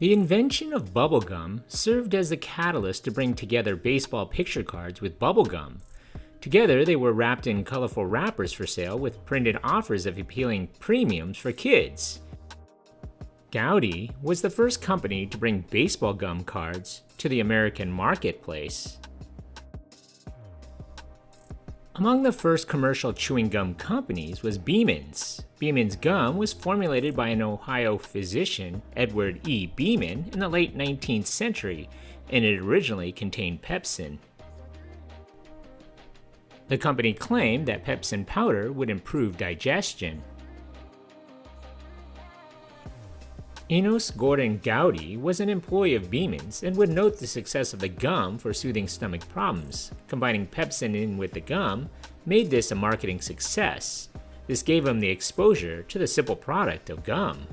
The invention of bubblegum served as the catalyst to bring together baseball picture cards with bubblegum. Together, they were wrapped in colorful wrappers for sale with printed offers of appealing premiums for kids. Goudey was the first company to bring baseball gum cards to the American marketplace. Among the first commercial chewing gum companies was Beeman's. Beeman's gum was formulated by an Ohio physician, Edward E. Beeman, in the late 19th century, and it originally contained pepsin. The company claimed that pepsin powder would improve digestion. Enos Gordon Goudey was an employee of Beeman's and would note the success of the gum for soothing stomach problems. Combining pepsin in with the gum made this a marketing success. This gave him the exposure to the simple product of gum.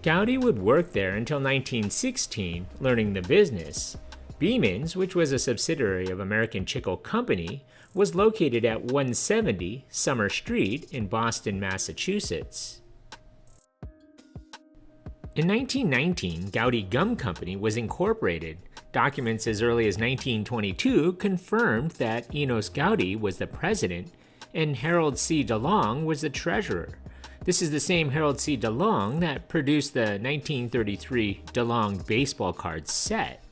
Goudey would work there until 1916, learning the business. Beeman's, which was a subsidiary of American Chicle Company, was located at 170 Summer Street in Boston, Massachusetts. In 1919, Goudey Gum Company was incorporated. Documents as early as 1922 confirmed that Enos Goudey was the president and Harold C. DeLong was the treasurer. This is the same Harold C. DeLong that produced the 1933 DeLong baseball card set.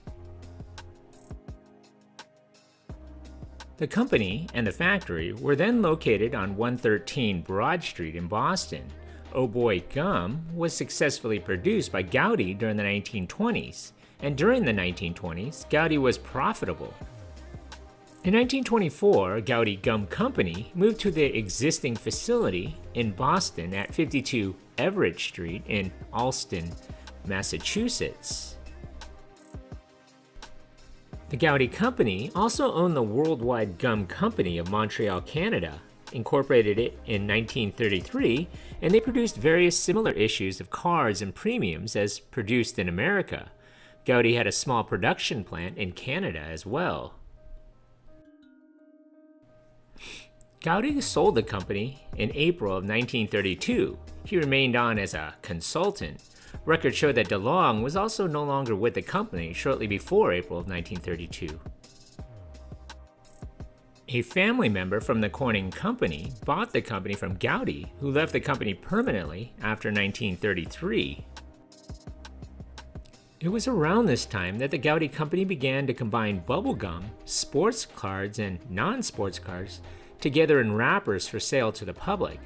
The company and the factory were then located on 113 Broad Street in Boston. Oh Boy Gum was successfully produced by Goudey during the 1920s, and during the 1920s, Goudey was profitable. In 1924, Goudey Gum Company moved to the existing facility in Boston at 52 Everett Street in Allston, Massachusetts. The Goudey Company also owned the Worldwide Gum Company of Montreal, Canada, incorporated it in 1933, and they produced various similar issues of cards and premiums as produced in America. Goudey had a small production plant in Canada as well. Goudey sold the company in April of 1932. He remained on as a consultant. Records show that DeLong was also no longer with the company shortly before April of 1932. A family member from the Corning Company bought the company from Goudey, who left the company permanently after 1933. It was around this time that the Goudey Company began to combine bubblegum, sports cards, and non-sports cards together in wrappers for sale to the public.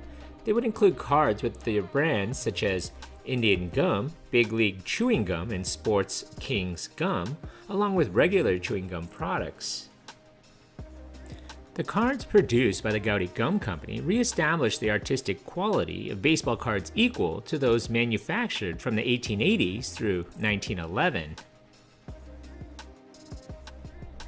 They would include cards with their brands such as Indian Gum, Big League Chewing Gum, and Sports Kings Gum, along with regular chewing gum products. The cards produced by the Goudey Gum Company re-established the artistic quality of baseball cards equal to those manufactured from the 1880s through 1911.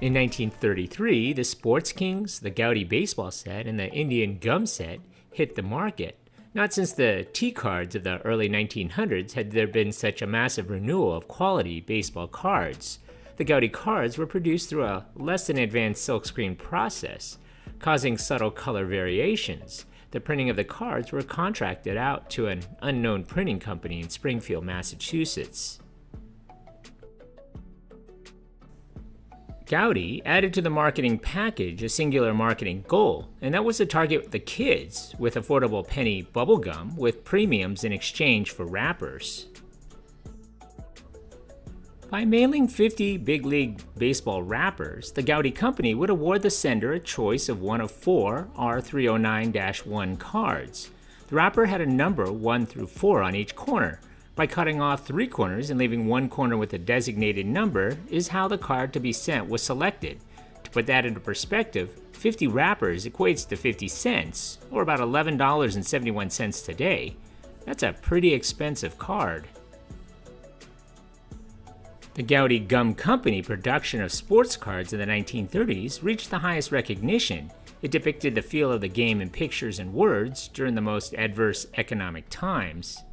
In 1933, the Sports Kings, the Goudey baseball set, and the Indian Gum set hit the market. Not since the T-cards of the early 1900s had there been such a massive renewal of quality baseball cards. The Goudey cards were produced through a less than advanced silkscreen process, causing subtle color variations. The printing of the cards were contracted out to an unknown printing company in Springfield, Massachusetts. Goudey added to the marketing package a singular marketing goal, and that was to target the kids with affordable penny bubblegum with premiums in exchange for wrappers. By mailing 50 Big League Baseball wrappers, the Goudey Company would award the sender a choice of one of 4 R309-1 cards. The wrapper had a number 1 through 4 on each corner. By cutting off 3 corners and leaving 1 corner with a designated number is how the card to be sent was selected. To put that into perspective, 50 wrappers equates to 50 cents, or about $11.71 today. That's a pretty expensive card. The Goudey Gum Company production of sports cards in the 1930s reached the highest recognition. It depicted the feel of the game in pictures and words during the most adverse economic times.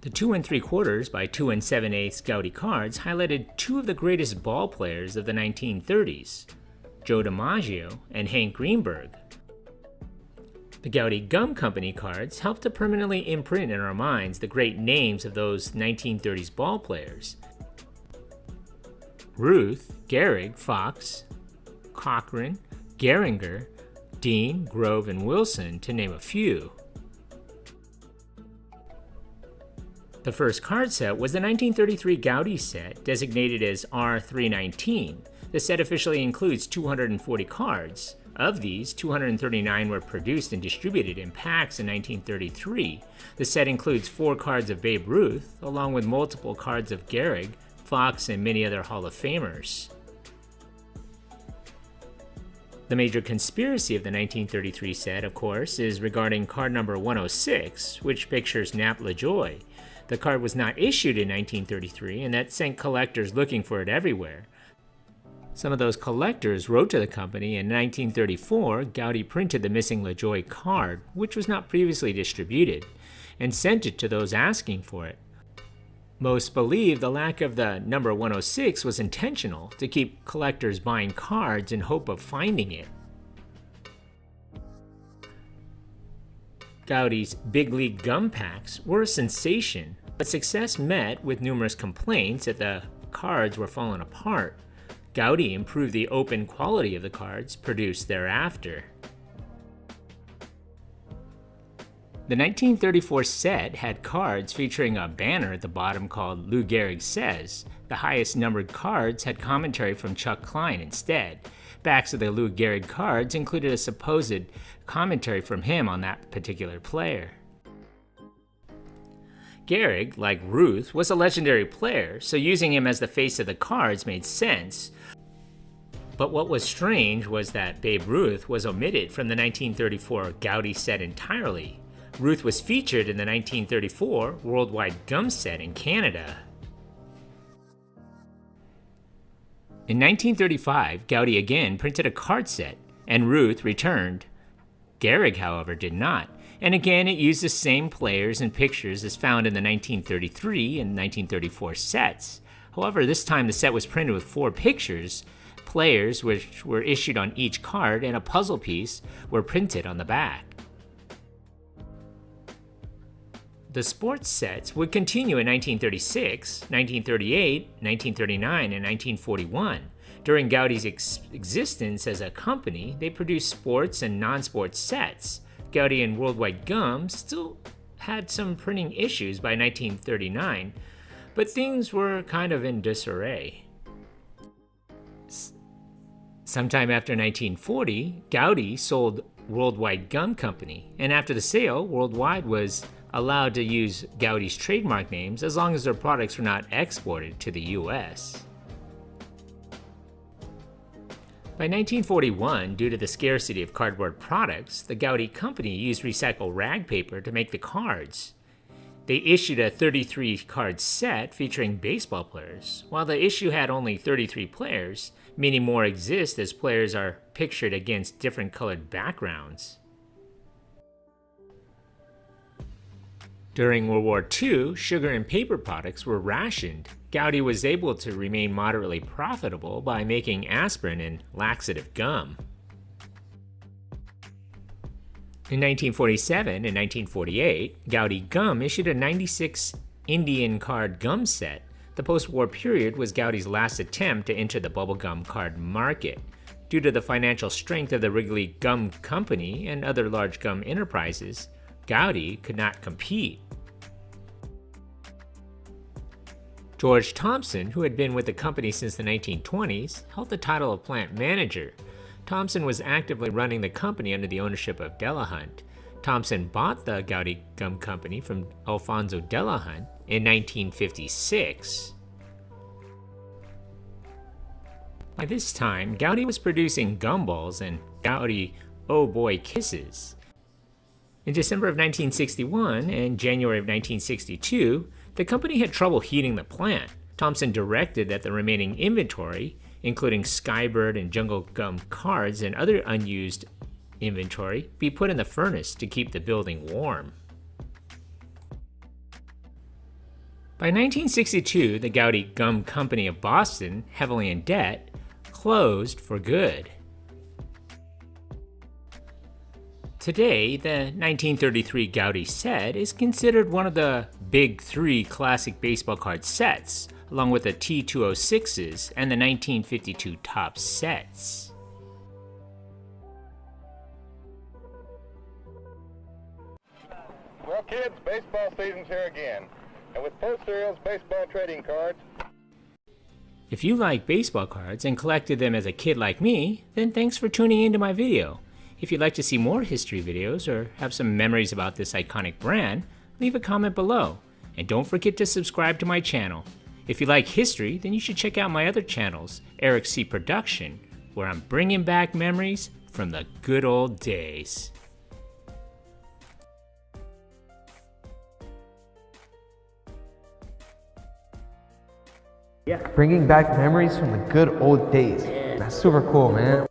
The 2 3/4 by 2 7/8 Goudey cards highlighted 2 of the greatest ball players of the 1930s, Joe DiMaggio and Hank Greenberg. The Goudey Gum Company cards helped to permanently imprint in our minds the great names of those 1930s ball players. Ruth, Gehrig, Fox, Cochran, Gehringer, Dean, Grove, and Wilson, to name a few. The first card set was the 1933 Goudey set, designated as R319. The set officially includes 240 cards. Of these, 239 were produced and distributed in packs in 1933. The set includes 4 cards of Babe Ruth, along with multiple cards of Gehrig, Fox, and many other Hall of Famers. The major conspiracy of the 1933 set, of course, is regarding card number 106, which pictures Nap LaJoie. The card was not issued in 1933, and that sent collectors looking for it everywhere. Some of those collectors wrote to the company, and in 1934, Goudey printed the missing LaJoie card, which was not previously distributed, and sent it to those asking for it. Most believe the lack of the number 106 was intentional, to keep collectors buying cards in hope of finding it. Goudey's Big League gum packs were a sensation, but success met with numerous complaints that the cards were falling apart. Goudey improved the open quality of the cards produced thereafter. The 1934 set had cards featuring a banner at the bottom called Lou Gehrig Says. The highest numbered cards had commentary from Chuck Klein instead. Backs of the Lou Gehrig cards included a supposed commentary from him on that particular player. Gehrig, like Ruth, was a legendary player, so using him as the face of the cards made sense. But what was strange was that Babe Ruth was omitted from the 1934 Goudey set entirely. Ruth was featured in the 1934 Worldwide Gum set in Canada. In 1935, Goudey again printed a card set, and Ruth returned. Gehrig, however, did not, and again it used the same players and pictures as found in the 1933 and 1934 sets. However, this time the set was printed with 4 pictures, players which were issued on each card, and a puzzle piece were printed on the back. The sports sets would continue in 1936, 1938, 1939, and 1941. During Goudey's existence as a company, they produced sports and non-sports sets. Goudey and Worldwide Gum still had some printing issues by 1939, but things were kind of in disarray. Sometime after 1940, Goudey sold Worldwide Gum Company, and after the sale, Worldwide was allowed to use Goudey's trademark names as long as their products were not exported to the US. By 1941, due to the scarcity of cardboard products, the Goudey Company used recycled rag paper to make the cards. They issued a 33-card set featuring baseball players. While the issue had only 33 players, many more exist as players are pictured against different colored backgrounds. During World War II, sugar and paper products were rationed. Goudey was able to remain moderately profitable by making aspirin and laxative gum. In 1947 and 1948, Goudey Gum issued a 96 Indian card gum set. The post-war period was Goudey's last attempt to enter the bubblegum card market. Due to the financial strength of the Wrigley Gum Company and other large gum enterprises, Goudey could not compete. George Thompson, who had been with the company since the 1920s, held the title of plant manager. Thompson was actively running the company under the ownership of Delahunt. Thompson bought the Goudey Gum Company from Alfonso Delahunt in 1956. By this time, Goudey was producing gumballs and Goudey Oh Boy Kisses. In December of 1961 and January of 1962, the company had trouble heating the plant. Thompson directed that the remaining inventory, including Skybird and Jungle Gum cards and other unused inventory, be put in the furnace to keep the building warm. By 1962, the Goudey Gum Company of Boston, heavily in debt, closed for good. Today, the 1933 Goudey set is considered one of the big three classic baseball card sets, along with the T206s and the 1952 Topps sets. Well, kids, baseball season's here again. And with Post Cereal's baseball trading cards... If you like baseball cards and collected them as a kid like me, then thanks for tuning into my video. If you'd like to see more history videos or have some memories about this iconic brand, leave a comment below. And don't forget to subscribe to my channel. If you like history, then you should check out my other channels, Eric C. Production, where I'm bringing back memories from the good old days. Bringing back memories from the good old days. That's super cool, man.